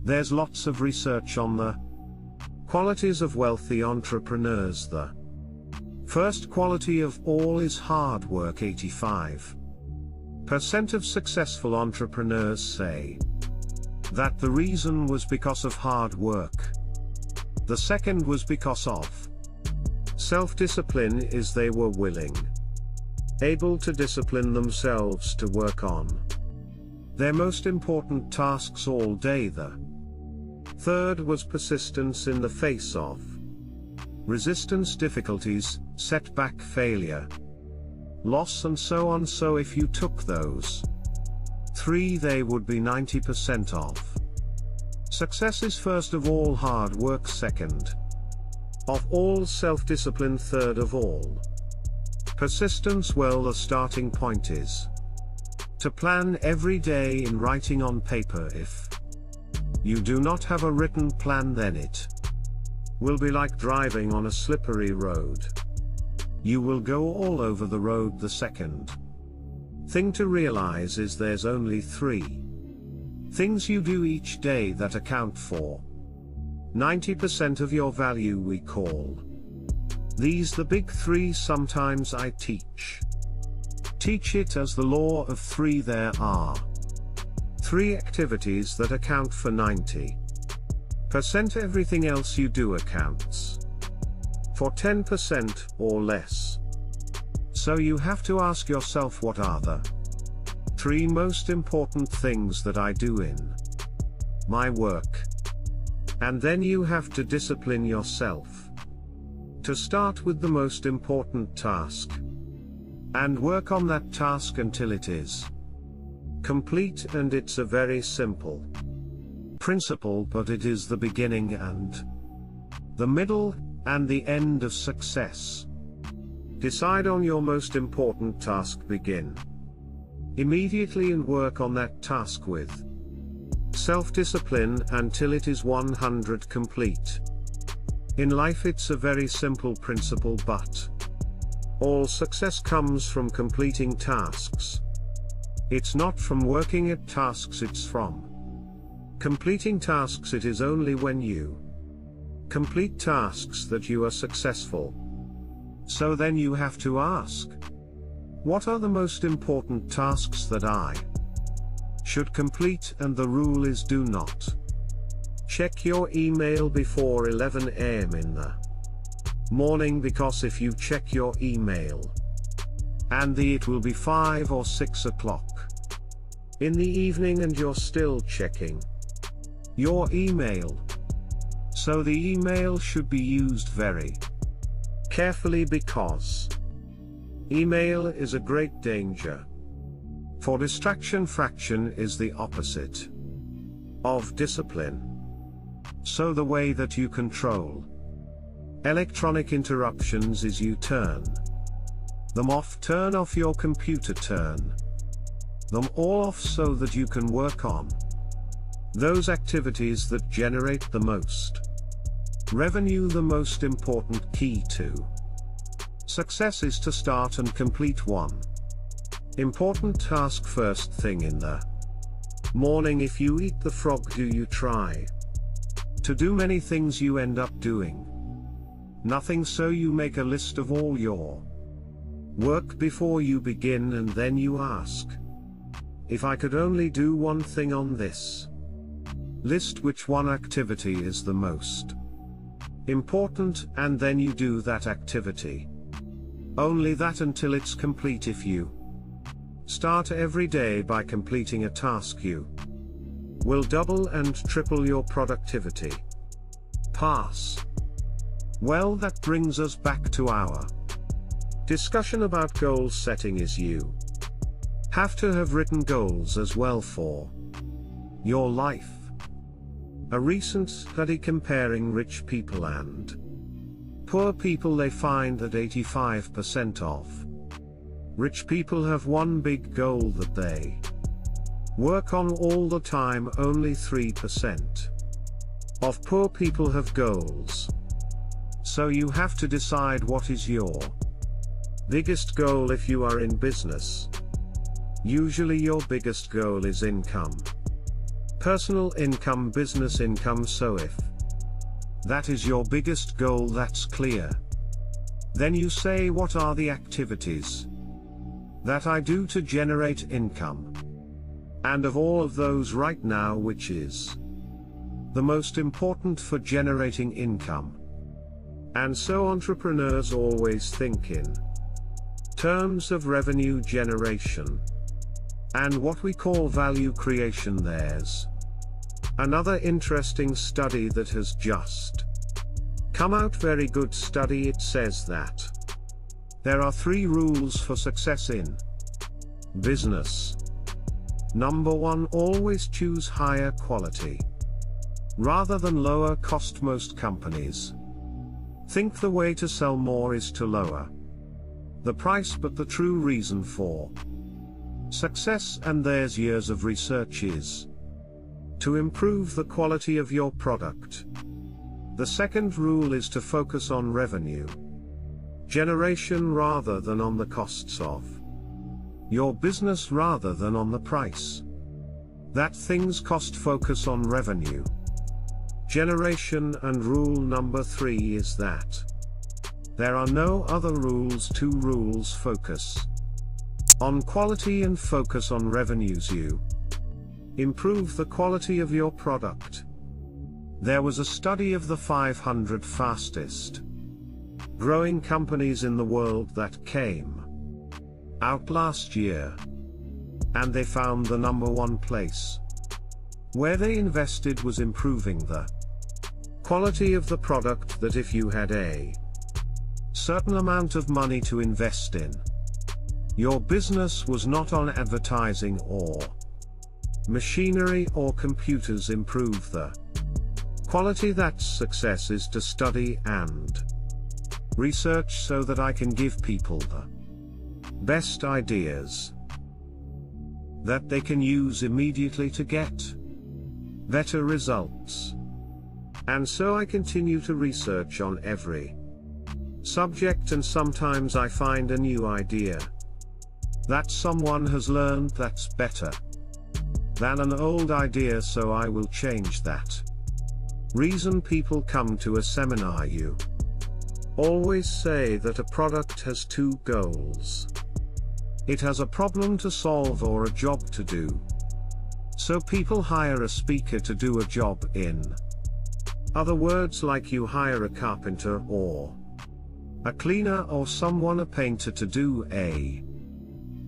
There's lots of research on the qualities of wealthy entrepreneurs. The first quality of all is hard work. 85% of successful entrepreneurs say that the reason was because of hard work. The second was because of self-discipline, is they were able to discipline themselves to work on their most important tasks all day. The third was persistence in the face of resistance, difficulties, setback, failure, loss, and so on. So if you took those three, they would be 90% of success. Is first of all hard work, second of all self-discipline, third of all persistence. Well, the starting point is to plan every day in writing on paper. If you do not have a written plan, then it will be like driving on a slippery road. You will go all over the road. The second thing to realize is there's only three things you do each day that account for 90% of your value. We call these the big three. Sometimes I teach it as the law of three. There are three activities that account for 90%. Everything else you do accounts for 10% or less. So you have to ask yourself, what are the three most important things that I do in my work? And then you have to discipline yourself to start with the most important task and work on that task until it is complete. And it's a very simple principle, but it is the beginning and the middle and the end of success. Decide on your most important task, begin immediately and work on that task with self-discipline until it is 100 complete. In life it's a very simple principle, but all success comes from completing tasks. It's not from working at tasks, it's from completing tasks. It is only when you complete tasks that you are successful. So then you have to ask, what are the most important tasks that I should complete? And the rule is, do not check your email before 11 a.m. in the morning, because if you check your email and it will be 5 or 6 o'clock in the evening and you're still checking your email. So the email should be used very carefully, because email is a great danger for distraction. Fraction is the opposite of discipline. So the way that you control electronic interruptions is you turn them off. Turn off your computer, turn them all off, so that you can work on those activities that generate the most revenue. The most important key to success is to start and complete one important task first thing in the morning. If you eat the frog, do you try to do many things? You end up doing nothing. So you make a list of all your work before you begin, and then you ask, if I could only do one thing on this list, which one activity is the most important? And then you do that activity, only that, until it's complete. If you start every day by completing a task, you will double and triple your productivity. Pass. Well, that brings us back to our discussion about goal setting. Is you have to have written goals as well for your life. A recent study comparing rich people and poor people, they find that 85% of rich people have one big goal that they work on all the time. Only 3% of poor people have goals. So you have to decide what is your biggest goal. If you are in business, usually your biggest goal is income Personal income, business income. So if that is your biggest goal, that's clear. Then you say, what are the activities that I do to generate income? And of all of those right now, which is the most important for generating income? And so entrepreneurs always think in terms of revenue generation and what we call value creation. There's another interesting study that has just come out, very good study. It says that there are 3 rules for success in business. Number 1, always choose higher quality rather than lower cost. Most companies think the way to sell more is to lower the price, but the true reason for success, and there's years of research, is to improve the quality of your product. The second rule is to focus on revenue generation rather than on the costs of your business, rather than on the price that things cost. Focus on revenue generation. And rule number 3 is that there are no other rules. 2 rules: focus on quality and focus on revenues. You improve the quality of your product. There was a study of the 500 fastest growing companies in the world that came out last year, and they found the number 1 place where they invested was improving the quality of the product. That if you had a certain amount of money to invest in your business, was not on advertising or machinery or computers, improve the quality. That success is to study and research so that I can give people the best ideas that they can use immediately to get better results. And so I continue to research on every subject, and sometimes I find a new idea that someone has learned that's better than an old idea, so I will change that. Reason people come to a seminar. You always say that a product has 2 goals. It has a problem to solve or a job to do. So people hire a speaker to do a job. In other words, like you hire a carpenter or a cleaner or someone, a painter, to do a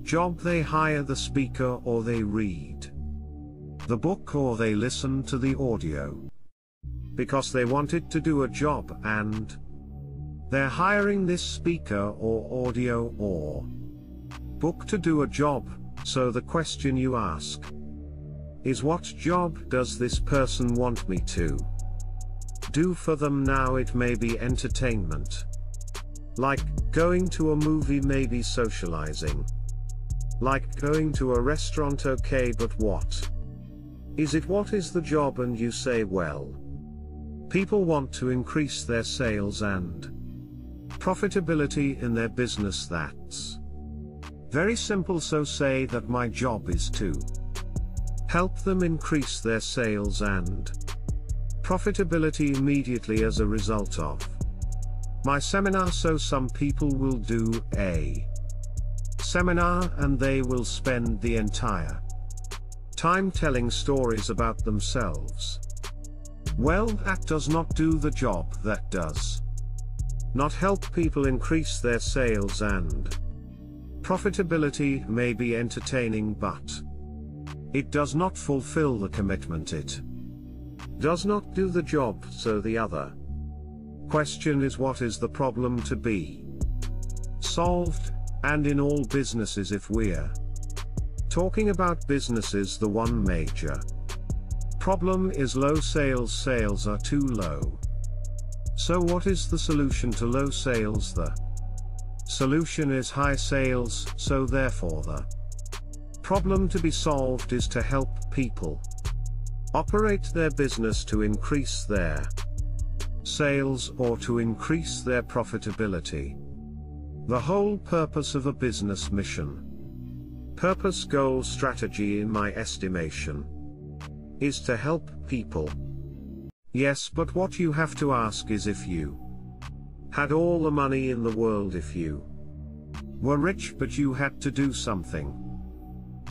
job. They hire the speaker, or they read the book, or they listen to the audio because they want it to do a job, and they're hiring this speaker or audio or book to do a job. So the question you ask is, what job does this person want me to do for them now? It may be entertainment, like going to a movie, maybe socializing, like going to a restaurant. Okay, but what is it? What is the job? And you say, well, people want to increase their sales and profitability in their business. That's very simple. So say that my job is to help them increase their sales and profitability immediately as a result of my seminar. So some people will do a seminar and they will spend the entire time telling stories about themselves. Well, that does not do the job. That does not help people increase their sales and profitability. May be entertaining, but it does not fulfill the commitment. It does not do the job. So the other question is, what is the problem to be solved? And in all businesses, if we're talking about businesses, the one major problem is low sales. Sales are too low. So what is the solution to low sales? The solution is high sales. So therefore the problem to be solved is to help people operate their business to increase their sales or to increase their profitability. The whole purpose of a business mission, purpose, goal, strategy, in my estimation, is to help people. Yes, but what you have to ask is, if you had all the money in the world, if you were rich but you had to do something,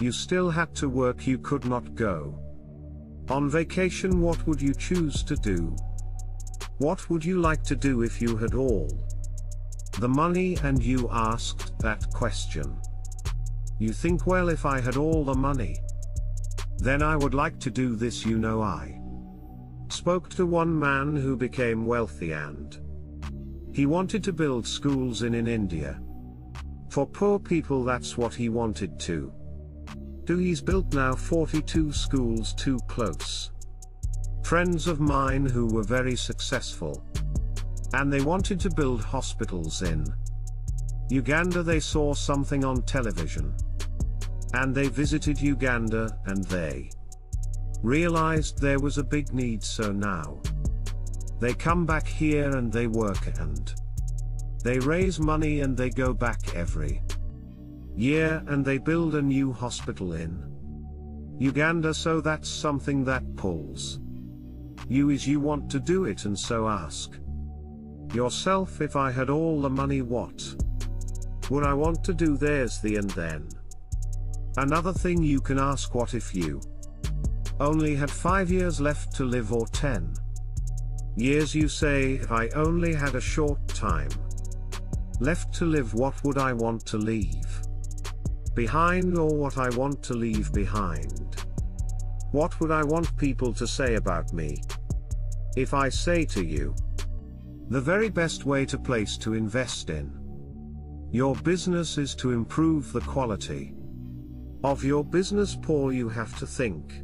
you still had to work, you could not go on vacation, what would you choose to do? What would you like to do if you had all the money and you asked that question? You think, well, if I had all the money, then I would like to do this. I spoke to one man who became wealthy and he wanted to build schools in India for poor people. That's what he wanted to do. He's built now 42 schools, too close friends of mine who were very successful, and they wanted to build hospitals in Uganda. They saw something on television and they visited Uganda and they realized there was a big need, so now they come back here and they work and they raise money and they go back every year and they build a new hospital in Uganda. So that's something that pulls you, is you want to do it. And so ask yourself, if I had all the money, what would I want to do? There's the and then. Another thing you can ask, what if you only had 5 years left to live, or 10 years? You say, if I only had a short time left to live, what would I want to leave behind, or what I want to leave behind? What would I want people to say about me? If I say to you, the very best way to place to invest in your business is to improve the quality of your business, Paul, you have to think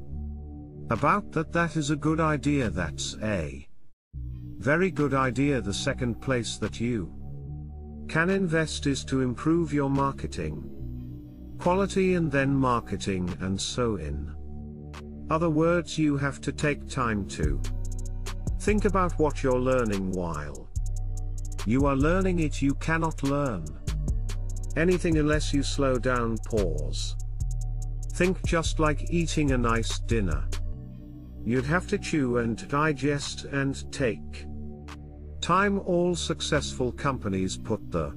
about that. That is a good idea. That's a very good idea. The second place that you can invest is to improve your marketing quality, and then marketing, and so in other words, you have to take time to think about what you're learning while you are learning it. You cannot learn anything unless you slow down, pause, think, just like eating a nice dinner. You'd have to chew and digest and take time. All successful companies put the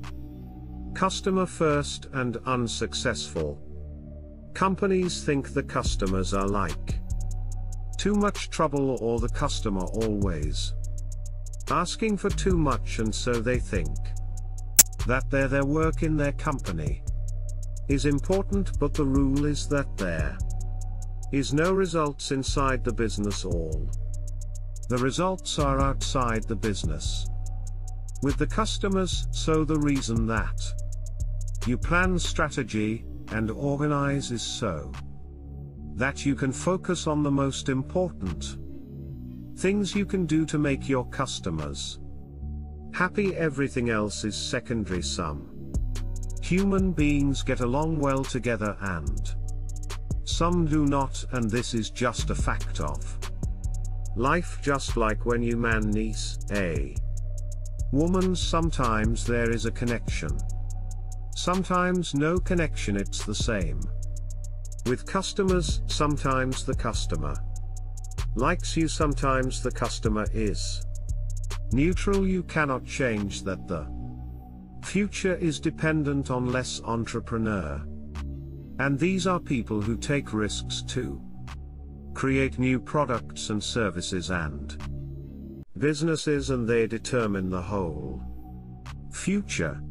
customer first, and unsuccessful companies think the customers are like too much trouble, or the customer always asking for too much, and so they think that their work in their company is important, but the rule is that there is no results inside the business. All the results are outside the business with the customers. So the reason that you plan strategy and organize is so that you can focus on the most important things you can do to make your customers happy. Everything else is secondary. Some human beings get along well together and some do not, and this is just a fact of life. Just like when you meet a woman, sometimes there is a connection, sometimes no connection. It's the same with customers. Sometimes the customer likes you, sometimes the customer is neutral. You cannot change that. The future is dependent on less entrepreneur, and these are people who take risks to create new products and services and businesses, and they determine the whole future.